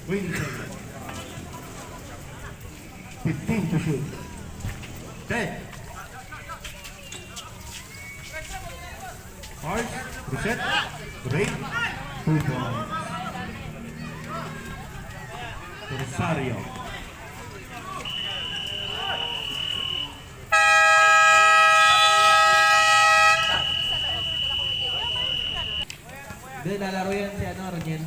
20 seconds. 15 to shoot. 10. Hard. Reset. Break. 2 points. Rosario. Hindi, lalaro yan si Roniel.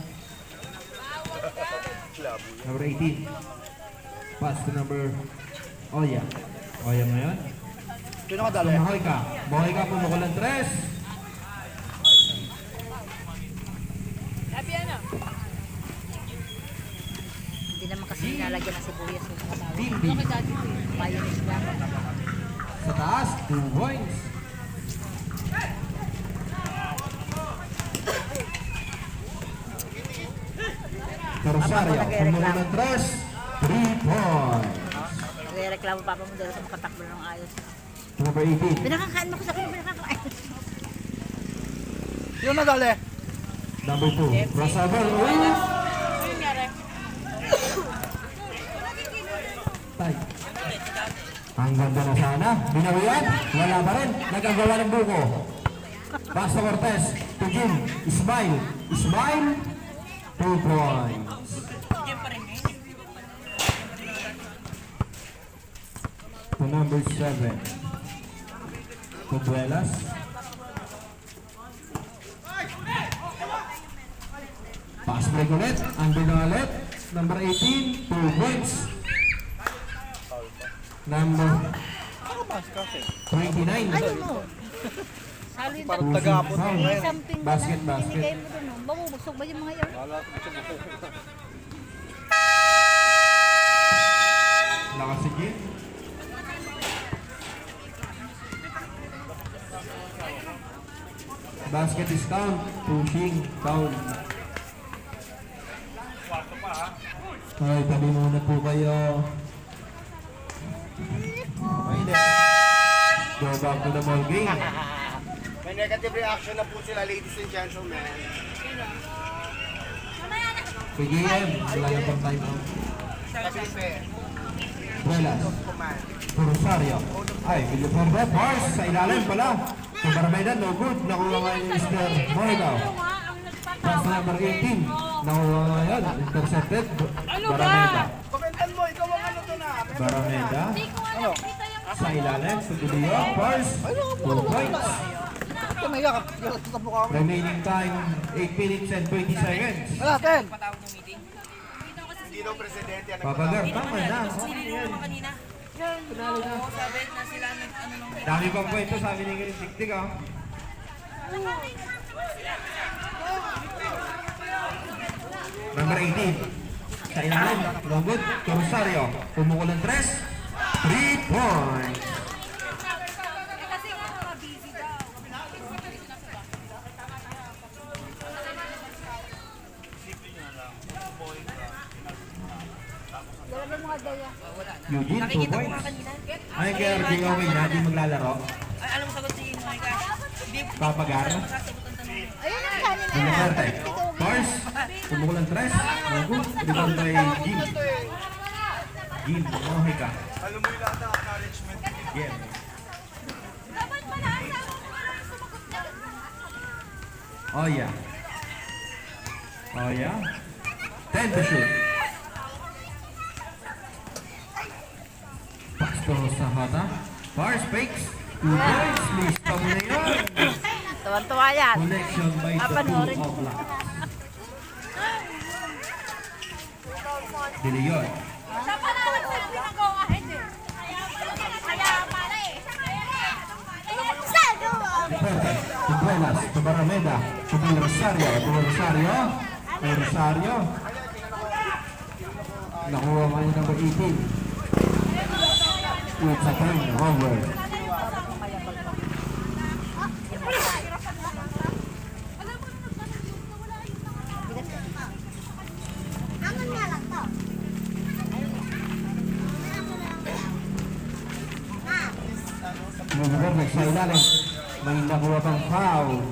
Number 18. Pass to number Oya. Oya ngayon. Sino ka dali? Mahoy ka. Mahoy ka, pumukul ng 3. Hindi naman kasi nilalagyan ng sibuyas yung mga tao. Team B. Mayonnaise lang. Sa taas, 2 points. Rosario, pumukul ng 3. 3 points. Nagre-reklamo papa mo dahil sa makatakbo ng ayos. Number 18. Pinakakain mo ko sa kanya, pinakakain. Sino na dali? Number 2. Rosario. Tay. Ang ganda na sana. Binawian. Wala pa rin. Nagagawa ng buko. Basta Cortez. To Jim. Ismail. Ismail. 2 points. To number 7. Tubuelas. Pass break ulit. Under na ulit. Number 18. 2 points. Number 29. Ayaw mo. Salo yung Parang tagapot mo may ngayon. something Basket, na lang basket. binigay mo dun. Babubusog ba yung mga yun? Lakas si Jim. Basket is down. Pushing down. Ay, tabi muna po kayo. Go back to the ball game. May negative reaction na po sila, ladies and gentlemen. PGM, wala na pang time out. Kapipe, Buelas. command. Rosario. Ay, Villaforde. Bars sa ilalim pala. Sa Barameda, no good. Nakuha nga yung Mr. Morgao. Pass na number 18. Nakuha nga yan. Intercepted. Barameda. Komentan mo, ikaw ang ano to na. Barameda. Ano? Sa ilalim. Sa Tulio. Bars. 2 points. Ito may yakap. Yakap sa mukha mo. Remaining time, 8 minutes and 20 seconds. Wala, 10. Hindi daw presidente. Papagar, tama na. Pinalo na. Dami pang kwento, sabi ni Galing Tiktik, ah. Number 18. Sa ilalim, no good. Rosario, pumukul ng 3. 3 points. Dalawa mga daya. Eugene, 2 points. Ay, kaya RJ Owen na, di maglalaro. Alam mo sagot si Monica? Hindi Papagar. Ayun ang kanin na. Villaforde. Bars, pumukul ng 3. No good. Rebound by Jim. Jim, mamuhay ka. Alam mo yung lahat ng encouragement. Jim. Oh yeah. Oh yeah. 10 to shoot. Pass to sa Hata. Bars, fakes. 2 points. List pa mo na yun. Tuwan-tuwa yan. Connection by the Panoorin. two of Locks. Dilion. Siya pala nag-go ahead eh. Kaya pala eh. Deperte. Tubuelas. Barameda. Rosario. Rosario. Rosario. Nakuha nga yung number 18. It's a turn over. Nagbubugbog sa ilalim. May nakuha pang foul.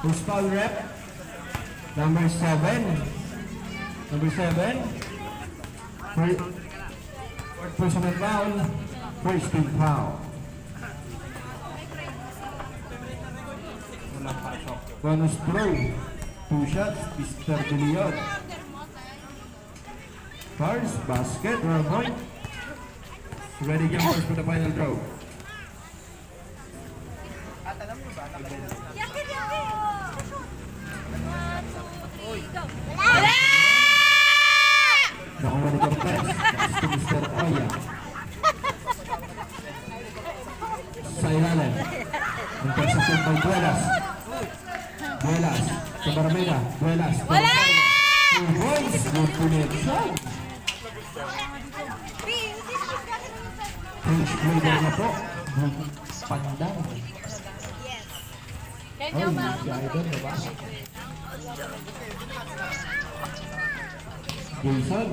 Who's foul rep? Number 7. Number 7. Personal foul. First team foul. Bonus throw. 2 shots. Mr. De Leon. First basket. 1 point. Ready jumpers for the final throw. Yakin, yakin. 1, 2, 3, go. Wala! Nakuha ni Cortez. Pass to Mr. Oya. Sa ilalim. Intercepted by Duelas. Duelas. Sa Barameda. Duelas. Wala! 2 points. Good connection. French player na po. Pandang. Yan Ay, yung mga. si Idol na ba? Jason.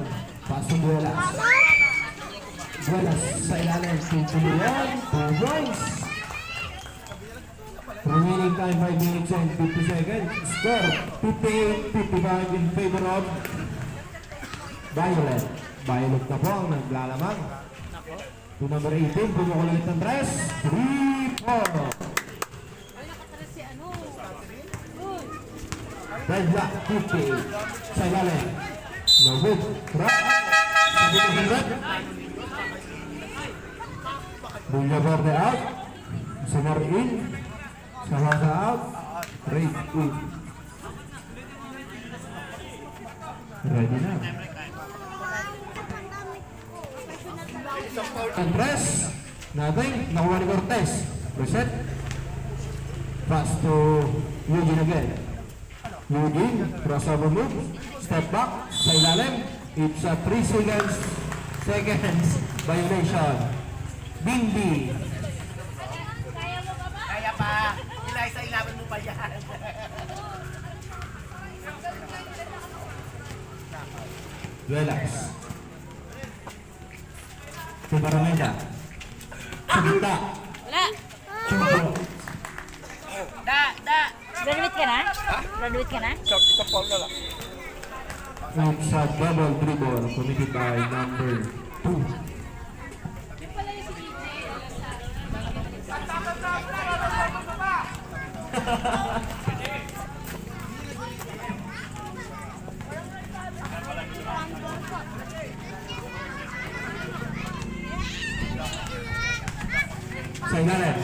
Pass to Duelas. Duelas sa ilalim. Tutuloyan. 2 points. Remaining time 5 minutes and 50 seconds. Score 58-55 in favor of Violet. Violet na po ang naglalamang. To number 18, pumukulit ng 3. 3-4. Red Black 58. Sa ilalim. No good. Rock. Sabi ng hindad. Bunga Verde out. Sumar in. Sahasa out. Raid in. Ready na. Andres. Nothing. Nakuha ni Cortez. Reset. Pass to Eugene again. Eugene. Crossover move. Step back. Sa ilalim. It's a 3 seconds violation. Bingbi. Kaya pa. Eliza, ilaban mo pa yan. Duelas. Sa Barameda. Sa gitna. Wala. Chumpo. Da. Graduate ka na? Graduate ka na? It's a double dribble committed by number 2. Sa ilalim.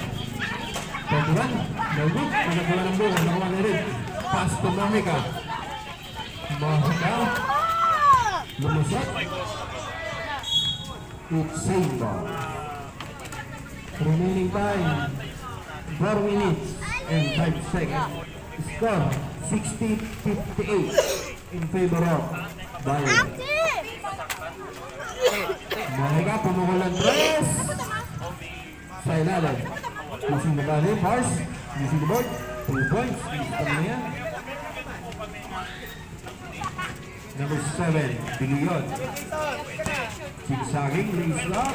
21. No good. Nakakuha ng buko. Nakuha ni Rick. Pass to Monica. Monica. Lumusot. It's same ball. Remaining time 4 minutes and 5 seconds. Score 60-58 in favor of Violet. Monica pumukulan 3. Sa ilalim. Using the body, Mars. Using the board. 2 points. Ano na yan? Number 7, De Leon. Sigsaging, lace lock.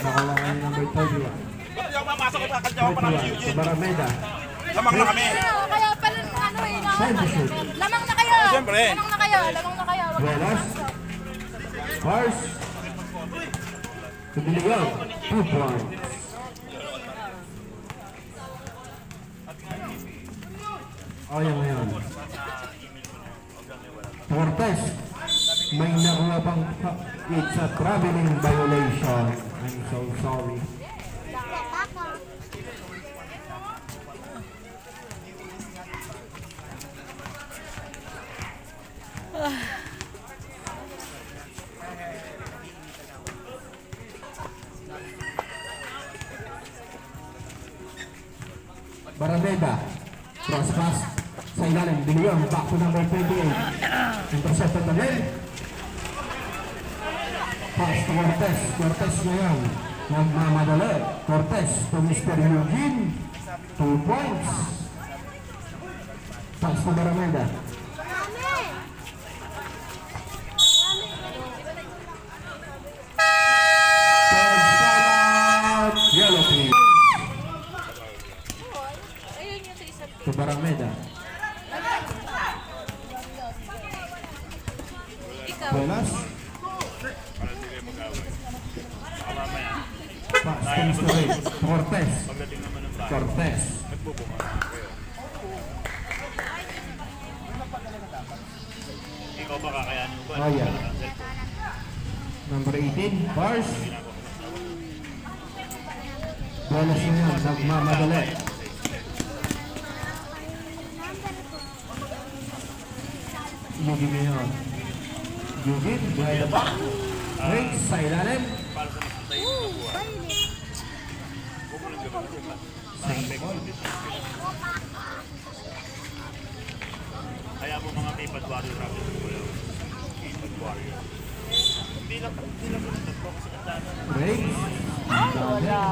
Nakuha ka ni number 31. 31, sa Barameda. Lamang na kami. Kaya pala ano eh. Services. Lamang na kayo. Siyempre. Lamang na kayo. Lamang na kayo. Velas. Mars. To De Leon. 2 points. O yan ngayon. Cortez. May nakuha pang it's a traveling violation. I'm so sorry. Barameda. Cross pass. Sa ilalim. De Leon. Back to number 28. Intercepted again. Pass to Cortez. Cortez ngayon. Nagmamadali. Cortez to Mr. Eugene. 2 points. Pass to Barameda. Third timeout. Yellow team. Ayun yung sa isa. To Barameda. Buenas. Pass to Mr. Ray. Cortez. Cortez. Ikaw ba kakayanin mo ba? Oh, yeah. Number 18, Bars. Buenas na yun, nagmamadali. Yugin na yun. Yugin, behind the back. Rings sa ilalim. Kaya mo mga Pipad Warrior rapid ko yun. Pipad Warrior. Hindi lang ko nagtatlo kasi ang dami. Rings.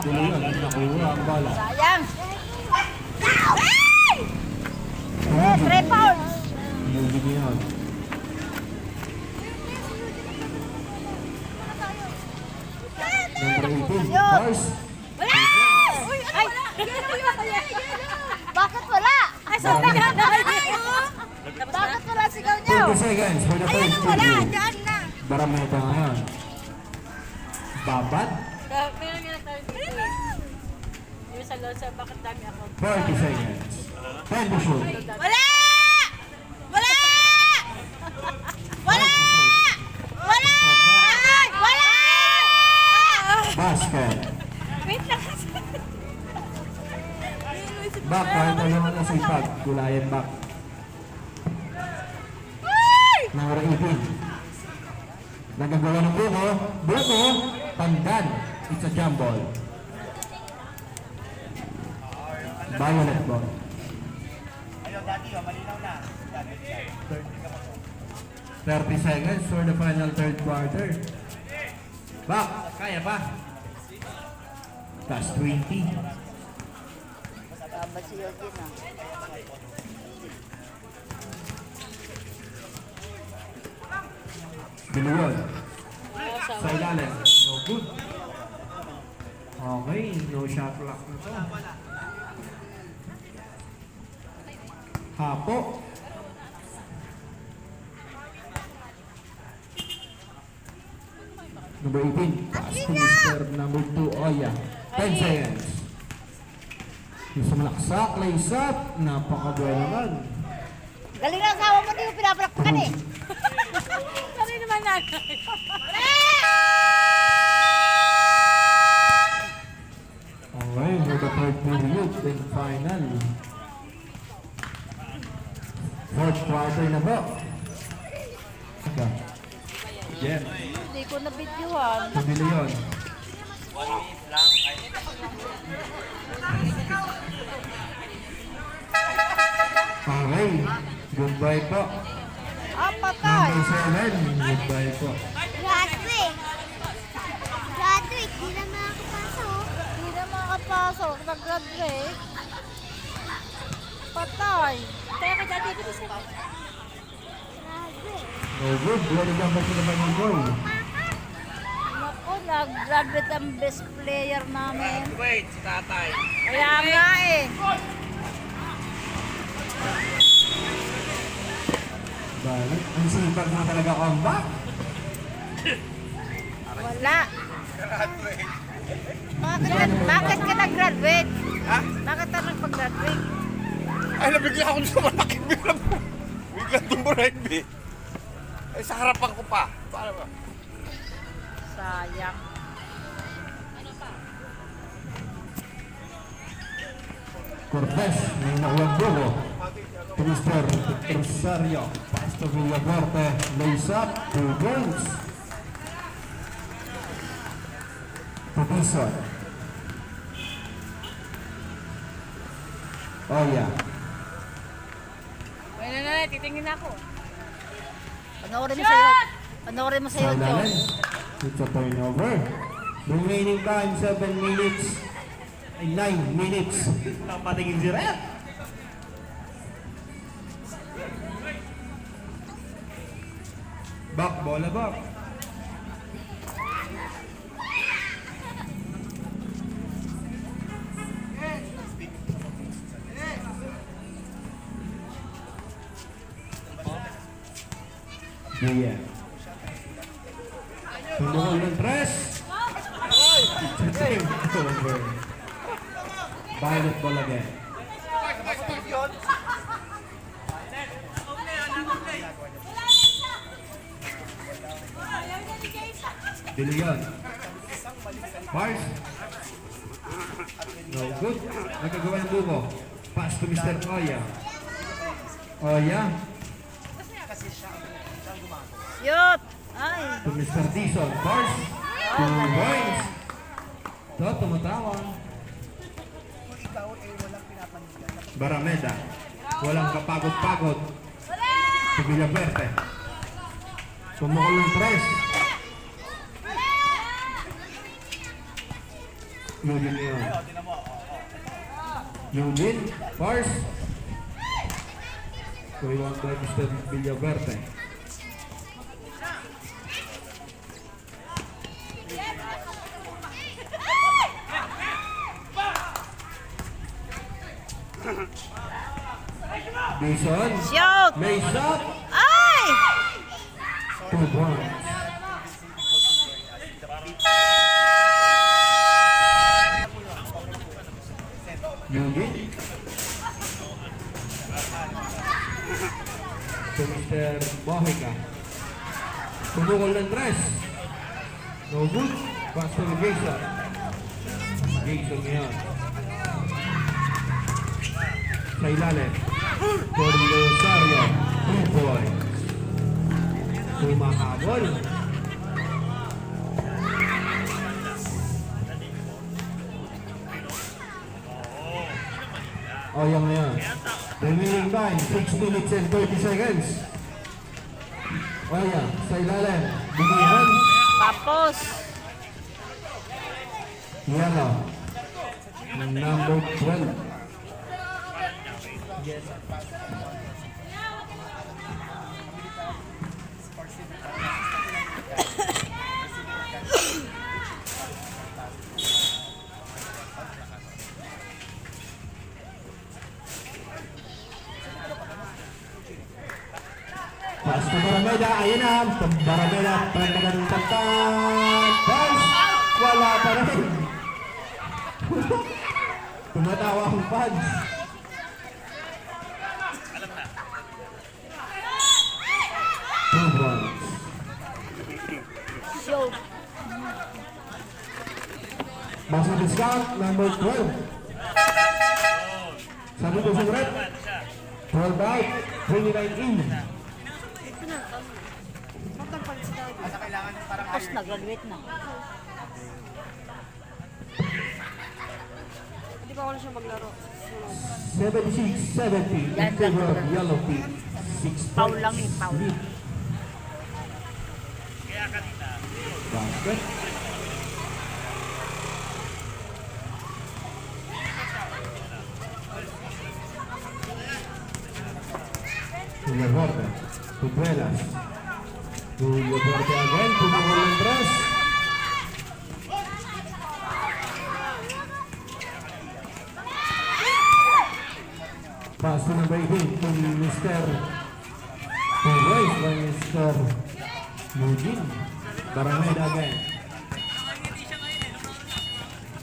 Tuloy yun, nakuha ang bala. Sayang. Hey! 3 pounds. Yugin na yun. Number 18, Bars. Wala! Uy, ano Ay! wala? Yellow yun! Bakit wala? Ay, sabi nga na kayo! Bakit wala sigaw niyo? 20 seconds for the Ayun first ang wala! period. Diyan na! Barameta ngayon. Babat. Meron nga tayo dito. Yung sa Losa, bakit dami ako? 40 seconds. 10 to shoot. Wala! Wala! Wala! Wala! Ay! Wala! Basket. Wait lang kasi. Back, kahit na naman ang sipag. Gulayan back. Number 18. Nagagawa ng buko. Buko. Pandan. It's a jump ball. Violet ball. Ayun, dati yun, malinaw na. 30 seconds for the final third quarter. Back. Kaya pa. Plus 20. Babad si Yogin ah. Biluwon. Sa ilalim. No good. Okay, no shot clock na to. Hapo. Number 18, pass to Mr. Number 2, Oya. 10 seconds. Yung sumalaksak, lace up. Napakabuhay naman. Galing na asawa mo, di mo pinapalakpakan eh. Sorry naman nanay. Okay, for the third period and final. Fourth quarter na po. Jem, Hindi ko na-videohan. pabili yun. Okay, goodbye po. Ah, patay. Number 7, goodbye po. Graduate! Graduate, di na makakapasok. Hindi na makapasok. Nag-graduate. Patay. Kaya ka dati dito sa... No good, bloody number to naman yung goal. Naku, nag-graduate ang best player namin. Wait, si tatay. Kaya nga eh. Balik, ang sipag mo talaga comeback. Wala. Bakit ka nag-graduate? Ha? Bakit ka nagpag-graduate? Ay, nabigla ako sa malaki. Bigla tumburin, B. Ay, sa harapan ko pa. Paano ba? Sayang. Cortez, may nakulang buko. To Mr. Rosario, pass to Villacorte, lace up, 2 points. To Bison. Oh yeah. Ayun na, titingin ako. Panoorin mo sa iyo. Panoorin mo sa Sa YouTube. ilalim, it's a turnover. Remaining time, 7 minutes. Ay, 9 minutes. Napatingin si Red. Back, bola back. Yeah. Tumukol ng 3. Game over. Violet ball again. De Leon. Mars. No good. Nagkagawa ng buko. Pass to Mr. Oya. Oya. Shoot! Ay! To Mr. Dizon. Mars. 2 points. So, tumatawang. Barameda. Walang kapagod-pagod. Si Villaverde. Tumukol ng 3. Eugene yun. Eugene. Mars. Kuliwang by Mr. Villaverde. Dizon. Shoot! May shot. Ay! 2 points. Eugene. To Mr. Mojica. Tumukol ng 3. No good. Pass to Jason. Jason ngayon. Sa ilalim. For Rosario. 2 points. Tumahabol. Oh, yan yan. Remaining time, 6 minutes and 30 seconds. Oh, yan. Sa ilalim. Binihan. Tapos! Yellow. Number 12. Pass to Barameda. Ayan na. Barameda. Tantan. Pass. Wala pa rin. Tumatawa ang fans. Two points. Shoot! Basa discount, number 12. Sabi ko sa red. 12 out, 29 in. Tapos nag-graduate na. Hindi pa ako na siya maglaro. 76-70 in favor of yellow team. 6 Foul points lang eh, foul. lead. Basket. Julio Verde. Tubuelas. Julio Verde again. Tumukol ng 3. Pass to number 18 to Mr. Torres by Mr. Eugene. Barameda again.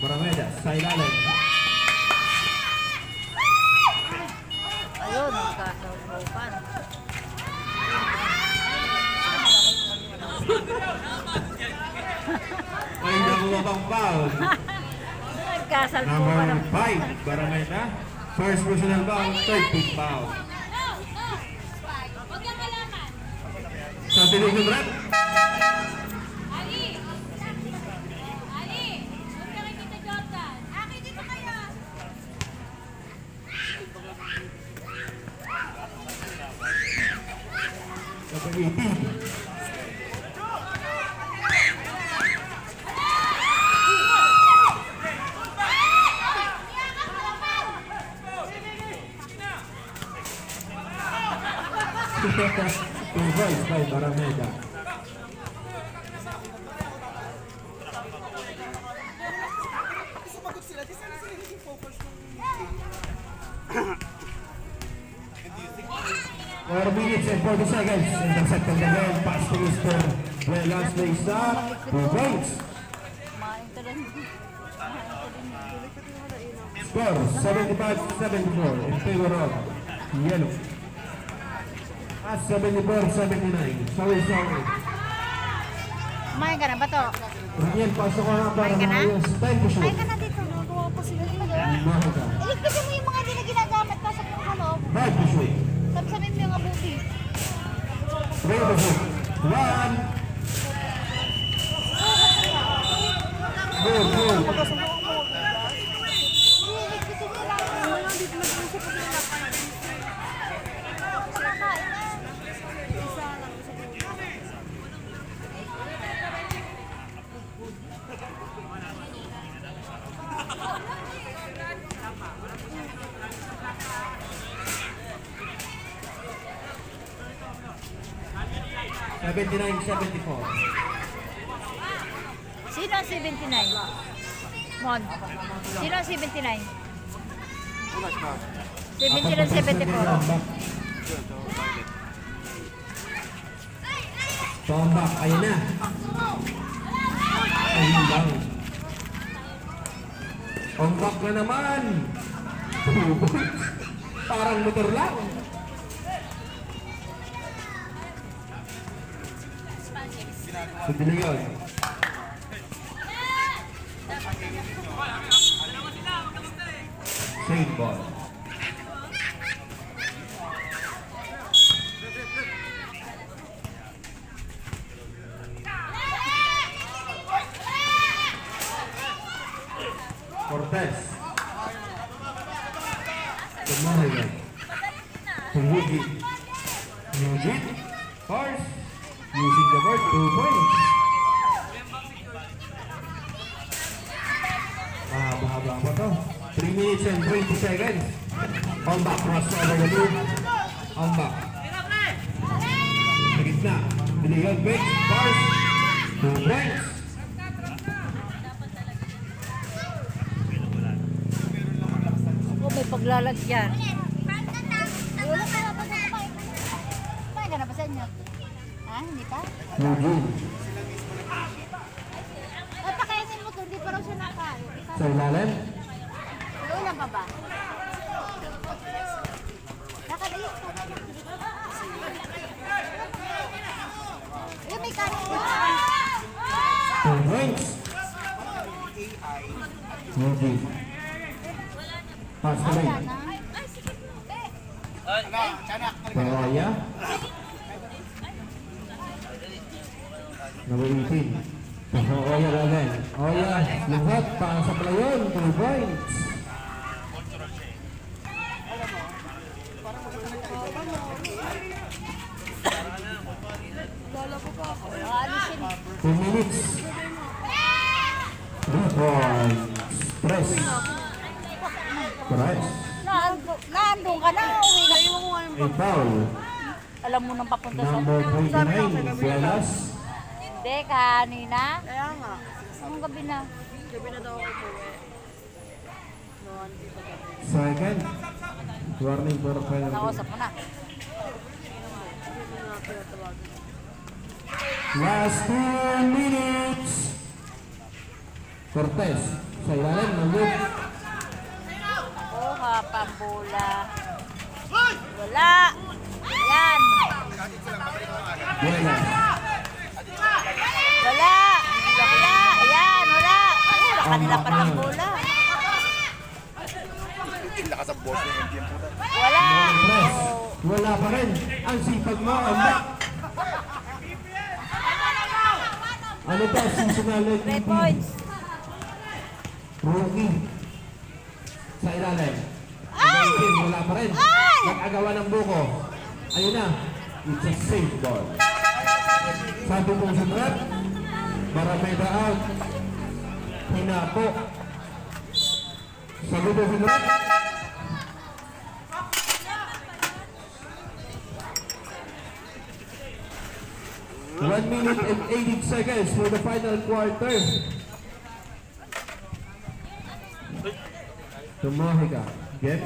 Barameda, sa ilalim. Ayun, nagkasaupan. May nakuha pang foul. Nagkasalpupan Number ang 5, Barameda. First personal foul, third big foul. Huwag yung kalaman. Sa division rep, Ali! Ali! Huwag ka kita Jordan. Aki, dito kayo. number 18. Two points by Barameda. 4 minutes and 40 seconds. Intercepted again. Pass to Mr. Velas na isa. 2 points. Kumain ka lang. Score 75-74 in favor of Yellow. At 74-79. Sorry. Kumain ka na ba to? Raniel, pasok ka na para Kumain ka na? maayos. Time to shoot. Kumain ka na dito. Nagawa pa sila dito. Mahika. Iligpitin mo yung mga hindi na ginagamit pa sa ano. Time to shoot. Sabi-sabi mo yung abuti. Ready to shoot. 1. Good. Hindi, iligpitin mo lang. Wala, dito nag-usap pa sila. Kumakain na. Isa lang. 79-74. Sino ang 79? Mon. Sino ang 79? 79-74. Tombak, ayun na. Ayun lang. Tombak na naman. Parang motor lang. Sige na yun. Save ball. Cortez. Tumahayan. Tumugi. Eugene. Horse. Using the word 2 points. Mahaba pa to. 3 minutes and 20 seconds. On back, cross over the loop. On back. Sa gitna. Biligan, quick. Horse. 2 points. Ako may paglalagyan. Wala ka na ba sa kumain? Kumain ka na ba sa inyo? Ha? Hindi pa? Eugene. At pakainin mo to, hindi pa raw siya nakain. Sa ilalim. Ulam pa ba? Nakaliit ko. Yung may kanin mo. 2 points. Eugene. Pass to Wala lane. na. Pawaya. Number 18. Oya again. Oya, lahat para sa playon. 2 points. Alisin. 2 minutes. 3 points. Press. Press. Naandun ka na. Uwi na yung A foul. alam mo nang papunta sa... Number 29. Velas. Hindi, kanina. Kaya nga. Anong gabi na? Second. Warning for penalty. Nakausap mo na. Last 2 minutes. Cortez. Sa ilalim ng loop. Kuha, pambula. Wala. Yan. Velas. Wala. Wala. Ayan, wala. Wala kanila pa pambula. Lakas ang boss ng MTM po. Wala. Press. Wala pa rin. Ang sipag mo. Ang back. Ano pa? Seasonal 3 points. Rookie. Sa ilalim. Ay! Wala pa rin. Ay! Nag-agawa ng buko. Ayun na. It's a safe ball. Sabi kong sumrat. Barameda out. Hinapo. Sabi kong sumrat. One minute and 80 seconds for the final quarter. Tumahi ka. Get?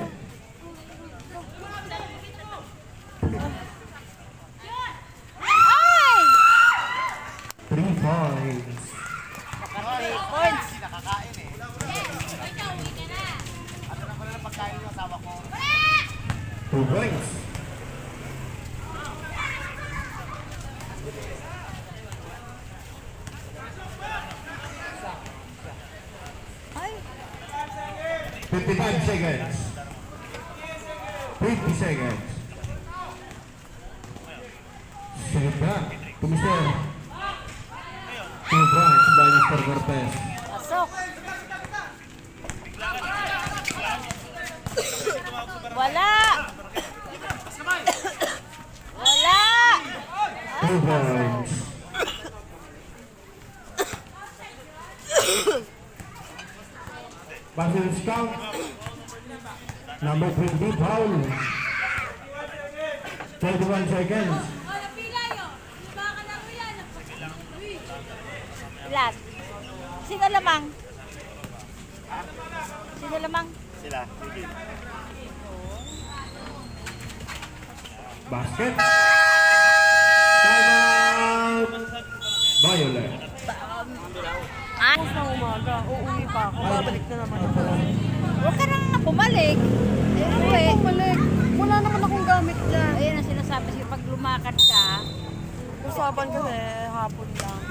2 points. Ay, 55 seconds. 50 seconds. Sige pa. Kumister. 2 points by Mr. Cortez. pasok. Wala. Wala. 2 points. Basil's count. Number 20, foul. 21 seconds. Ilan? Sino lamang? Sino lamang? Sila. Sige. Basket. Timeout. Violet. Ah, Na umaga, uuwi pa ako. Babalik na naman ako. huwag ka nang bumalik. Uwi. Bumalik. Wala naman akong gamit dyan. Ayun ang sinasabi sa'yo, pag lumakad ka, Usapan kasi hapon lang.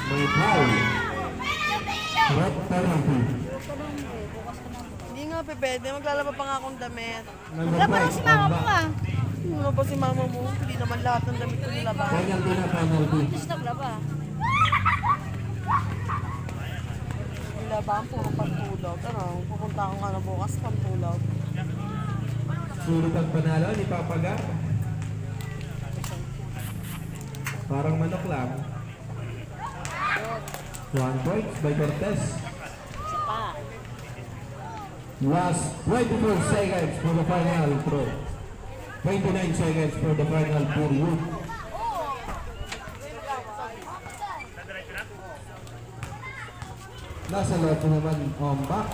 May foul. Red penalty. Hindi nga pwede. Maglalaba pa nga akong damit. Number wala pa lang 5, si mama mo Amba. ah. Ano ba si mama mo? Hindi naman lahat ng damit ko nilaba. Penalty na penalty. Just naglaba. Nilaba ang puro pantulog. Ano, pupunta ako nga na bukas pantulog. Sulit ang panalo ni Papaga. Parang manok lang. 1 point by Cortez. Isa pa. Last 24 seconds for the final throw. 29 seconds for the final period. Nasa loob na naman ombak.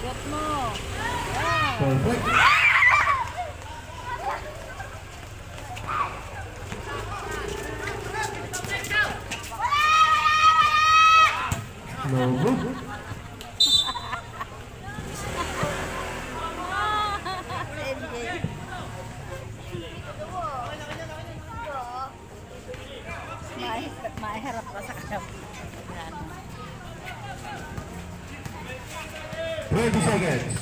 Shot mo. Perfect. No good. Maharap ka sa kasap. 20 seconds.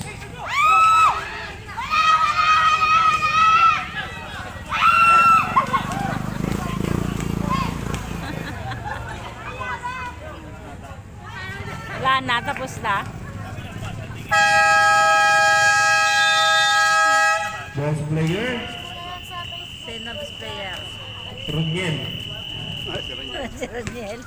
Wala na, tapos na. Best player, Sino best player? Rungyen. Si Raniel.